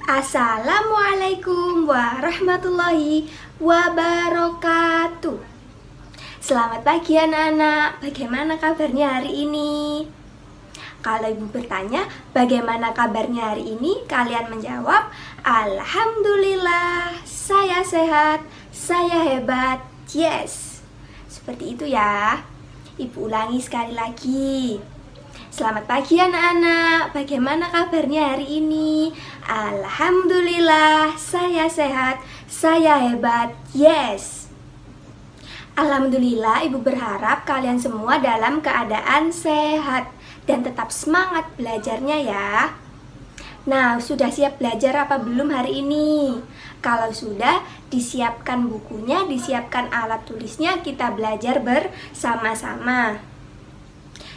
Assalamualaikum warahmatullahi wabarakatuh. Selamat pagi anak-anak, bagaimana kabarnya hari ini? Kalau ibu bertanya bagaimana kabarnya hari ini, kalian menjawab Alhamdulillah, saya sehat, saya hebat, yes. Seperti itu ya. Ibu ulangi sekali lagi. Selamat pagi anak-anak, bagaimana kabarnya hari ini? Alhamdulillah, saya sehat, saya hebat, yes. Alhamdulillah, ibu berharap kalian semua dalam keadaan sehat dan tetap semangat belajarnya ya. Nah, sudah siap belajar apa belum hari ini? Kalau sudah, disiapkan bukunya, disiapkan alat tulisnya, kita belajar bersama-sama.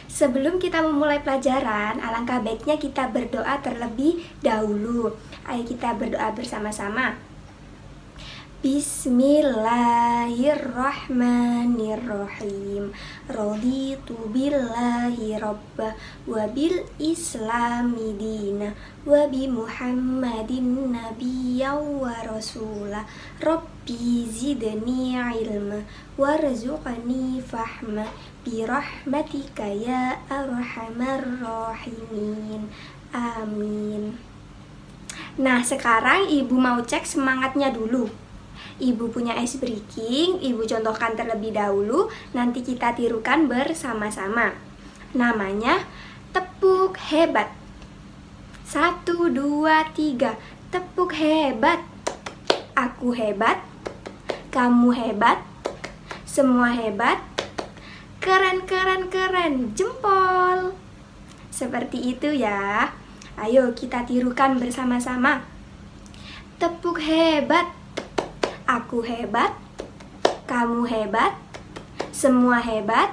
Sebelum kita memulai pelajaran, alangkah baiknya kita berdoa terlebih dahulu. Ayo kita berdoa bersama-sama. Bismillahirrahmanirrahim. Raditu billahi rabba wa bil islami dina wa bi muhammadin nabiyya wa rasula. Rabbi zidni ilma warzuqni fahma birahmatika ya arhamar rahimin. Amin. Nah, sekarang ibu mau cek semangatnya dulu. Ibu punya ice breaking, ibu contohkan terlebih dahulu, nanti kita tirukan bersama-sama. Namanya tepuk hebat. 1, 2, 3. Tepuk hebat. Aku hebat, kamu hebat, semua hebat. Keren, keren, keren. Jempol. Seperti itu ya. Ayo kita tirukan bersama-sama. Tepuk hebat. Aku hebat, kamu hebat, semua hebat.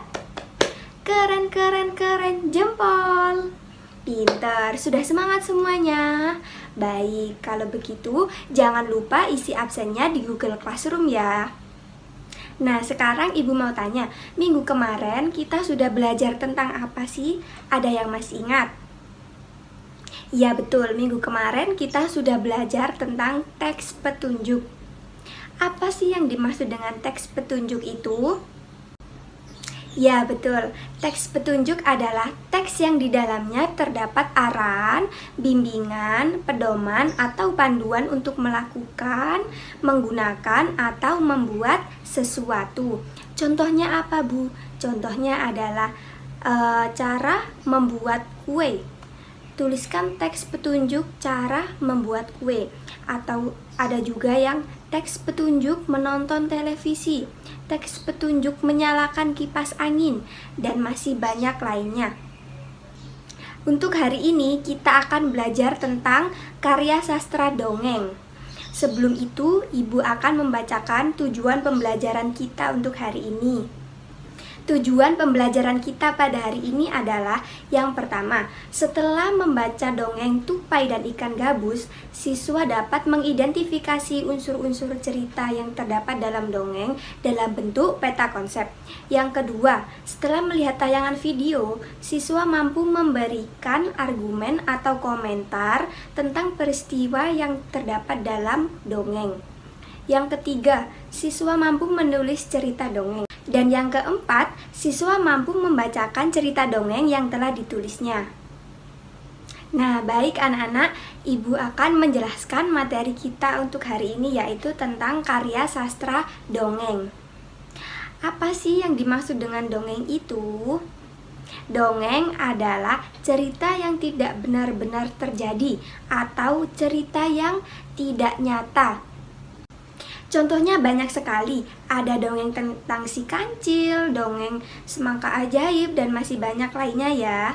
Keren, keren, keren, jempol. Pintar, sudah semangat semuanya. Baik, kalau begitu jangan lupa isi absennya di Google Classroom ya. Nah, sekarang ibu mau tanya, minggu kemarin kita sudah belajar tentang apa sih? Ada yang masih ingat? Ya betul, minggu kemarin kita sudah belajar tentang teks petunjuk. Apa sih yang dimaksud dengan teks petunjuk itu? Ya betul, teks petunjuk adalah teks yang di dalamnya terdapat arahan, bimbingan, pedoman, atau panduan untuk melakukan, menggunakan, atau membuat sesuatu. Contohnya apa Bu? Contohnya adalah cara membuat kue. Tuliskan teks petunjuk cara membuat kue. Atau ada juga yang teks petunjuk menonton televisi, teks petunjuk menyalakan kipas angin, dan masih banyak lainnya. Untuk hari ini kita akan belajar tentang karya sastra dongeng. Sebelum itu, ibu akan membacakan tujuan pembelajaran kita untuk hari ini. Tujuan pembelajaran kita pada hari ini adalah yang pertama, setelah membaca dongeng Tupai dan Ikan Gabus, siswa dapat mengidentifikasi unsur-unsur cerita yang terdapat dalam dongeng dalam bentuk peta konsep. Yang kedua, setelah melihat tayangan video, siswa mampu memberikan argumen atau komentar tentang peristiwa yang terdapat dalam dongeng. Yang ketiga, siswa mampu menulis cerita dongeng. Dan yang keempat, siswa mampu membacakan cerita dongeng yang telah ditulisnya. Nah, baik anak-anak, ibu akan menjelaskan materi kita untuk hari ini, yaitu tentang karya sastra dongeng. Apa sih yang dimaksud dengan dongeng itu? Dongeng adalah cerita yang tidak benar-benar terjadi atau cerita yang tidak nyata. Contohnya banyak sekali, ada dongeng tentang si kancil, dongeng semangka ajaib, dan masih banyak lainnya ya.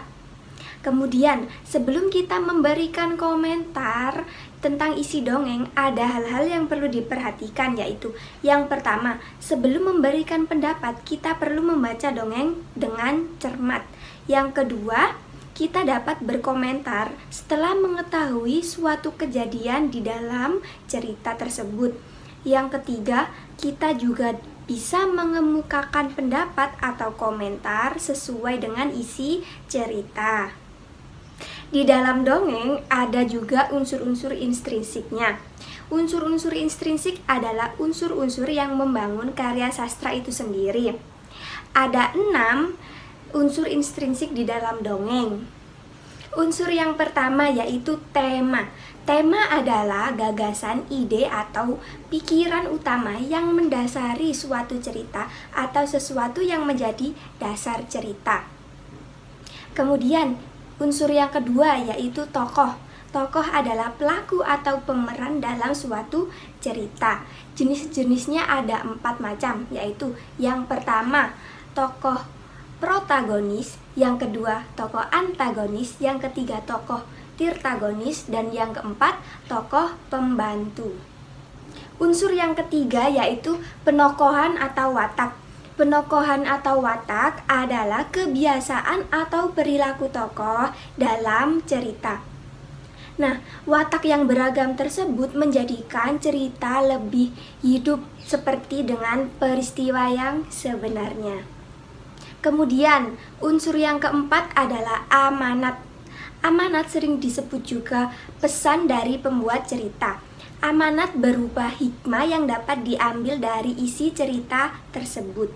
Kemudian, sebelum kita memberikan komentar tentang isi dongeng, ada hal-hal yang perlu diperhatikan, yaitu yang pertama, sebelum memberikan pendapat, kita perlu membaca dongeng dengan cermat. Yang kedua, kita dapat berkomentar setelah mengetahui suatu kejadian di dalam cerita tersebut. Yang ketiga, kita juga bisa mengemukakan pendapat atau komentar sesuai dengan isi cerita. Di dalam dongeng ada juga unsur-unsur intrinsiknya. Unsur-unsur intrinsik adalah unsur-unsur yang membangun karya sastra itu sendiri. Ada 6 unsur intrinsik di dalam dongeng. Unsur yang pertama yaitu tema. Tema adalah gagasan, ide, atau pikiran utama yang mendasari suatu cerita atau sesuatu yang menjadi dasar cerita. Kemudian unsur yang kedua yaitu tokoh. Tokoh adalah pelaku atau pemeran dalam suatu cerita. Jenis-jenisnya ada 4 macam, yaitu yang pertama tokoh protagonis, yang kedua tokoh antagonis, yang ketiga tokoh tirtagonis, dan yang keempat tokoh pembantu. Unsur yang ketiga yaitu penokohan atau watak. Penokohan atau watak adalah kebiasaan atau perilaku tokoh dalam cerita. Nah, watak yang beragam tersebut menjadikan cerita lebih hidup seperti dengan peristiwa yang sebenarnya. Kemudian, unsur yang keempat adalah amanat. Amanat sering disebut juga pesan dari pembuat cerita. Amanat berupa hikmah yang dapat diambil dari isi cerita tersebut.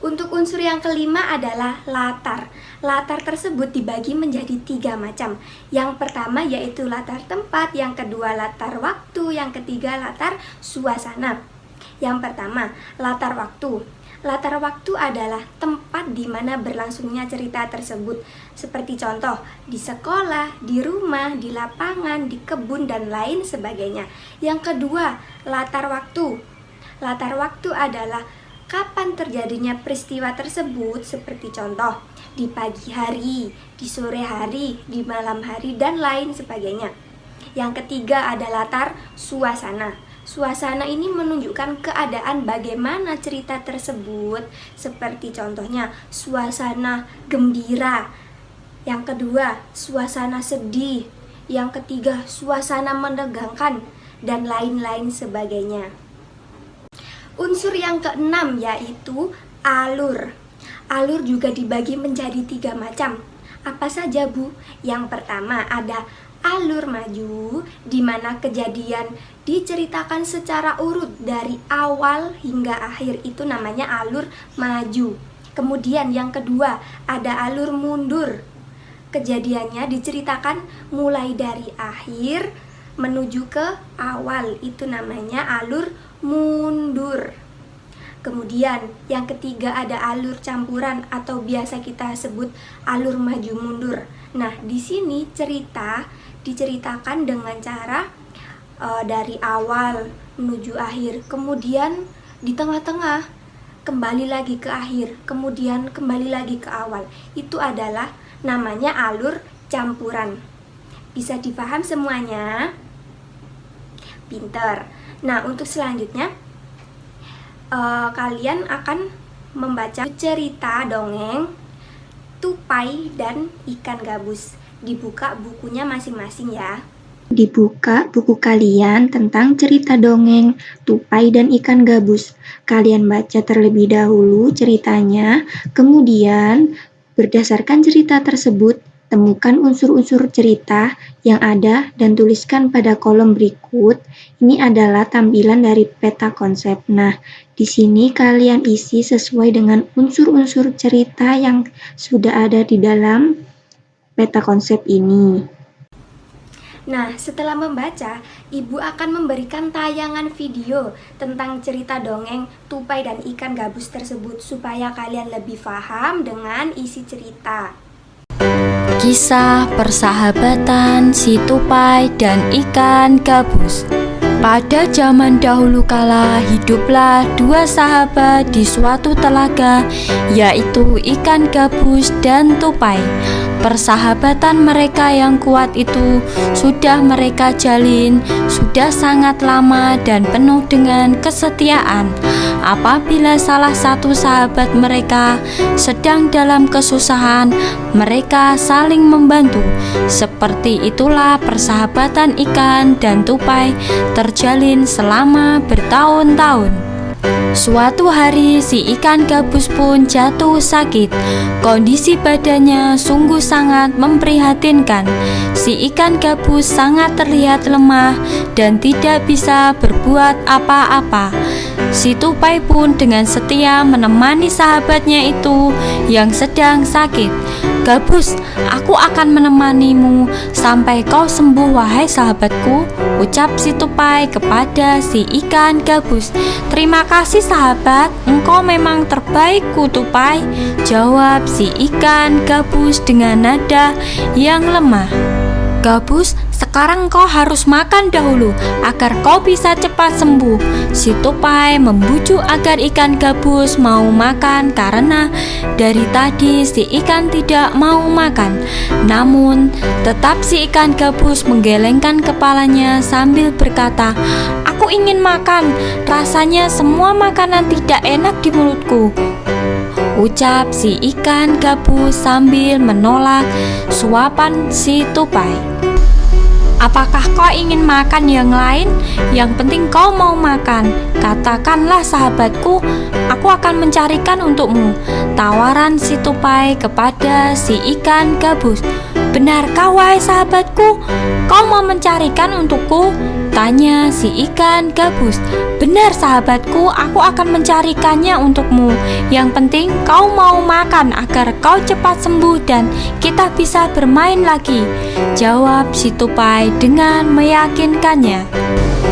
Untuk unsur yang kelima adalah latar. Latar tersebut dibagi menjadi 3 macam. Yang pertama yaitu latar tempat, yang kedua latar waktu, yang ketiga latar suasana. Yang pertama, latar waktu. Latar waktu adalah tempat di mana berlangsungnya cerita tersebut. Seperti contoh, di sekolah, di rumah, di lapangan, di kebun, dan lain sebagainya. Yang kedua, latar waktu. Latar waktu adalah kapan terjadinya peristiwa tersebut, seperti contoh di pagi hari, di sore hari, di malam hari, dan lain sebagainya. Yang ketiga ada latar suasana. Suasana ini menunjukkan keadaan bagaimana cerita tersebut, seperti contohnya suasana gembira. Yang kedua, suasana sedih. Yang ketiga, suasana menegangkan, dan lain-lain sebagainya. Unsur yang keenam yaitu alur. Alur juga dibagi menjadi 3 macam. Apa saja, Bu? Yang pertama ada alur maju, di mana kejadian diceritakan secara urut dari awal hingga akhir, itu namanya alur maju. Kemudian yang kedua ada alur mundur. Kejadiannya diceritakan mulai dari akhir menuju ke awal, itu namanya alur mundur. Kemudian yang ketiga ada alur campuran atau biasa kita sebut alur maju mundur. Nah, di sini cerita diceritakan dengan cara dari awal menuju akhir, kemudian di tengah-tengah kembali lagi ke akhir, kemudian kembali lagi ke awal. Itu adalah namanya alur campuran. Bisa dipaham semuanya? Pinter. Nah, untuk selanjutnya kalian akan membaca cerita dongeng Tupai dan Ikan Gabus. Dibuka bukunya masing-masing ya. Dibuka buku kalian tentang cerita dongeng Tupai dan Ikan Gabus. Kalian baca terlebih dahulu ceritanya, kemudian berdasarkan cerita tersebut, temukan unsur-unsur cerita yang ada dan tuliskan pada kolom berikut. Ini adalah tampilan dari peta konsep. Nah, di sini kalian isi sesuai dengan unsur-unsur cerita yang sudah ada di dalam peta konsep ini. Nah, setelah membaca, Ibu akan memberikan tayangan video tentang cerita dongeng Tupai dan Ikan Gabus tersebut supaya kalian lebih paham dengan isi cerita. Kisah persahabatan si tupai dan ikan gabus. Pada zaman dahulu kala hiduplah 2 sahabat di suatu telaga, yaitu ikan gabus dan tupai. Persahabatan mereka yang kuat itu sudah mereka jalin sudah sangat lama dan penuh dengan kesetiaan. Apabila salah satu sahabat mereka sedang dalam kesusahan, mereka saling membantu. Seperti itulah persahabatan ikan dan tupai terjalin selama bertahun-tahun. Suatu hari si ikan gabus pun jatuh sakit. Kondisi badannya sungguh sangat memprihatinkan. Si ikan gabus sangat terlihat lemah dan tidak bisa berbuat apa-apa. Si tupai pun dengan setia menemani sahabatnya itu yang sedang sakit. "Gabus, aku akan menemanimu sampai kau sembuh, wahai sahabatku," ucap si tupai kepada si ikan gabus. "Terima kasih sahabat, engkau memang terbaikku tupai," jawab si ikan gabus dengan nada yang lemah. "Gabus, sekarang kau harus makan dahulu agar kau bisa cepat sembuh." Si tupai membujuk agar ikan gabus mau makan karena dari tadi si ikan tidak mau makan. Namun tetap si ikan gabus menggelengkan kepalanya sambil berkata, "Aku ingin makan, rasanya semua makanan tidak enak di mulutku," ucap si ikan gabus sambil menolak suapan si tupai. "Apakah kau ingin makan yang lain? Yang penting kau mau makan. Katakanlah sahabatku, aku akan mencarikan untukmu," tawaran si tupai kepada si ikan gabus. "Benarkah wahai sahabatku, kau mau mencarikan untukku?" tanya si ikan gabus. "Benar sahabatku, aku akan mencarikannya untukmu. Yang penting kau mau makan agar kau cepat sembuh dan kita bisa bermain lagi," jawab si tupai dengan meyakinkannya.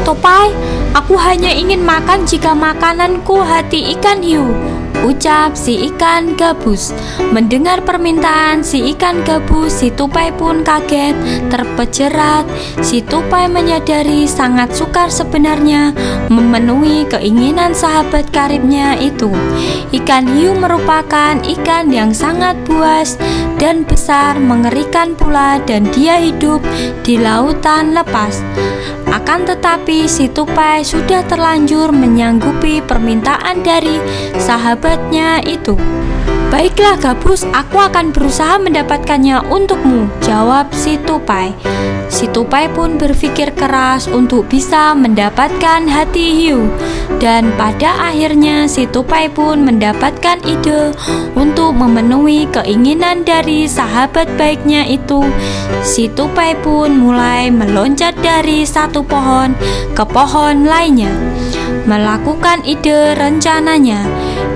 "Tupai, aku hanya ingin makan jika makananku hati ikan hiu," ucap si ikan gabus. Mendengar permintaan si ikan gabus, si tupai pun kaget, terpejerat. Si tupai menyadari sangat sukar sebenarnya memenuhi keinginan sahabat karibnya itu. Ikan hiu merupakan ikan yang sangat buas dan besar, mengerikan pula, dan dia hidup di lautan lepas. Akan tetapi si tupai sudah terlanjur menyanggupi permintaan dari sahabatnya itu. "Baiklah gabus, aku akan berusaha mendapatkannya untukmu," jawab si tupai. Si tupai pun berpikir keras untuk bisa mendapatkan hati hiu. Dan pada akhirnya si tupai pun mendapatkan ide untuk memenuhi keinginan dari sahabat baiknya itu. Si tupai pun mulai meloncat dari satu pohon ke pohon lainnya, melakukan ide rencananya,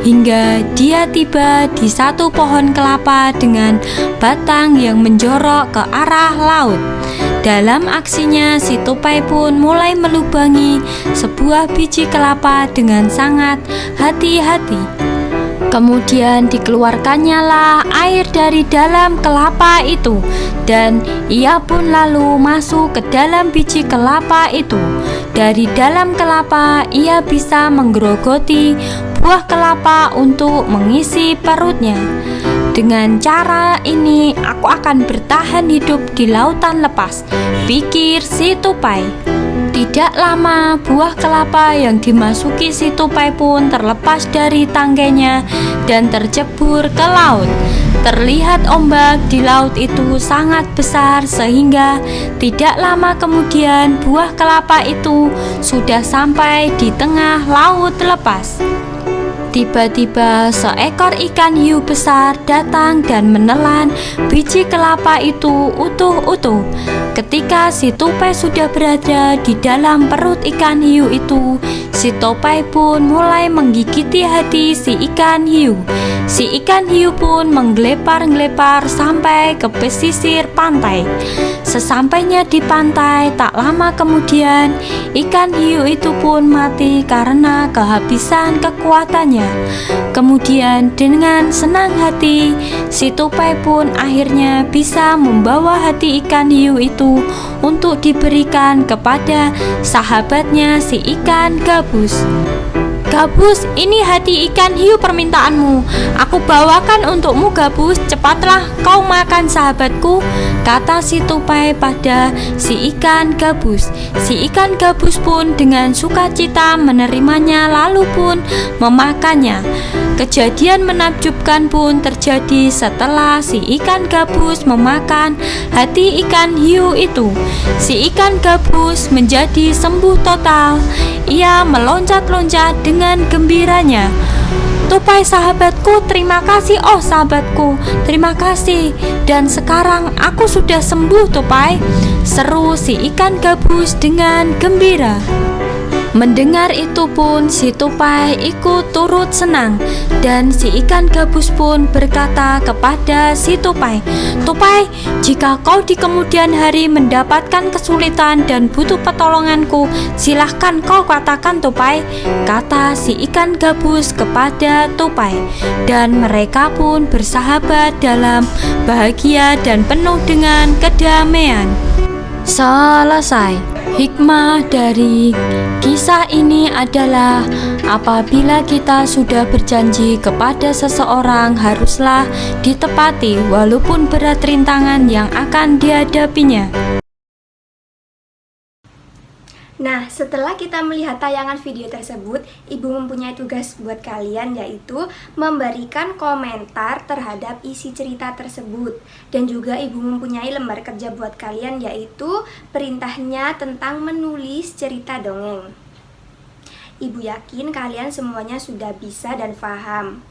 hingga dia tiba di satu pohon kelapa dengan batang yang menjorok ke arah laut. Dalam aksinya, si tupai pun mulai melubangi sebuah biji kelapa dengan sangat hati-hati. Kemudian dikeluarkannya lah air dari dalam kelapa itu, dan ia pun lalu masuk ke dalam biji kelapa itu. Dari dalam kelapa ia bisa menggerogoti buah kelapa untuk mengisi perutnya. "Dengan cara ini aku akan bertahan hidup di lautan lepas," pikir si tupai. Tidak lama buah kelapa yang dimasuki si tupai pun terlepas dari tangkainya dan tercebur ke laut. Terlihat ombak di laut itu sangat besar sehingga tidak lama kemudian buah kelapa itu sudah sampai di tengah laut lepas. Tiba-tiba seekor ikan hiu besar datang dan menelan biji kelapa itu utuh-utuh. Ketika si tupai sudah berada di dalam perut ikan hiu itu, si tupai pun mulai menggigiti hati si ikan hiu. Si ikan hiu pun menggelepar-gelepar sampai ke pesisir pantai. Sesampainya di pantai, tak lama kemudian ikan hiu itu pun mati karena kehabisan kekuatannya. Kemudian dengan senang hati, si tupai pun akhirnya bisa membawa hati ikan hiu itu untuk diberikan kepada sahabatnya si ikan gabus. "Gabus, ini hati ikan hiu permintaanmu. Aku bawakan untukmu Gabus, cepatlah kau makan sahabatku," kata si tupai pada si ikan gabus. Si ikan gabus pun dengan sukacita menerimanya lalu pun memakannya. Kejadian menakjubkan pun terjadi setelah si ikan gabus memakan hati ikan hiu itu. Si ikan gabus menjadi sembuh total. Ia meloncat-loncat dengan dengan gembiranya. Tupai sahabatku, terima kasih. Oh sahabatku, terima kasih. Dan sekarang aku sudah sembuh, Tupai, seru si ikan gabus dengan gembira. Mendengar itu pun si tupai ikut turut senang, dan si ikan gabus pun berkata kepada si tupai, "Tupai, jika kau di kemudian hari mendapatkan kesulitan dan butuh pertolonganku, silahkan kau katakan, Tupai," kata si ikan gabus kepada tupai. Dan mereka pun bersahabat dalam bahagia dan penuh dengan kedamaian. Selesai. Hikmah dari kisah ini adalah apabila kita sudah berjanji kepada seseorang, haruslah ditepati walaupun berat rintangan yang akan dihadapinya. Nah, setelah kita melihat tayangan video tersebut, Ibu mempunyai tugas buat kalian, yaitu memberikan komentar terhadap isi cerita tersebut. Dan juga Ibu mempunyai lembar kerja buat kalian, yaitu perintahnya tentang menulis cerita dongeng. Ibu yakin kalian semuanya sudah bisa dan paham.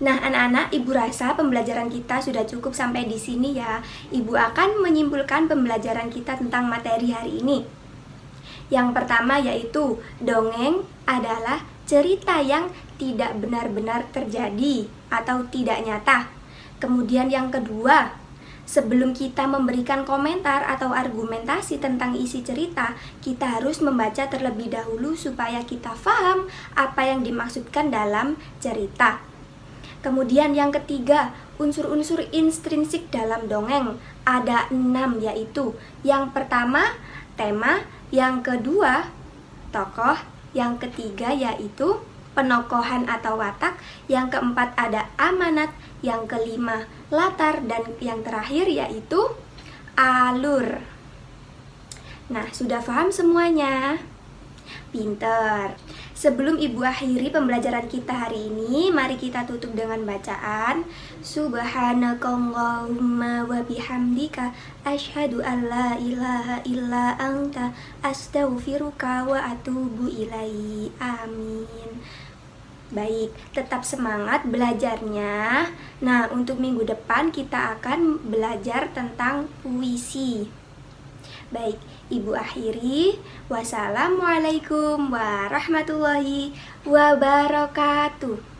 Nah, anak-anak, Ibu rasa pembelajaran kita sudah cukup sampai di sini ya. Ibu akan menyimpulkan pembelajaran kita tentang materi hari ini. Yang pertama yaitu dongeng adalah cerita yang tidak benar-benar terjadi atau tidak nyata. Kemudian yang kedua, sebelum kita memberikan komentar atau argumentasi tentang isi cerita, kita harus membaca terlebih dahulu supaya kita paham apa yang dimaksudkan dalam cerita. Kemudian yang ketiga, unsur-unsur intrinsik dalam dongeng ada 6, yaitu yang pertama tema, yang kedua tokoh, yang ketiga yaitu penokohan atau watak, yang keempat ada amanat, yang kelima latar, dan yang terakhir yaitu alur. Nah, sudah paham semuanya? Pinter. Sebelum Ibu akhiri pembelajaran kita hari ini, mari kita tutup dengan bacaan Subhanakallahumma wa bihamdika asyhadu an la ilaha illa anta astaghfiruka wa atubu ilaihi. Amin. Baik, tetap semangat belajarnya. Nah, untuk minggu depan kita akan belajar tentang puisi. Baik, Ibu akhiri. Wassalamualaikum warahmatullahi wabarakatuh.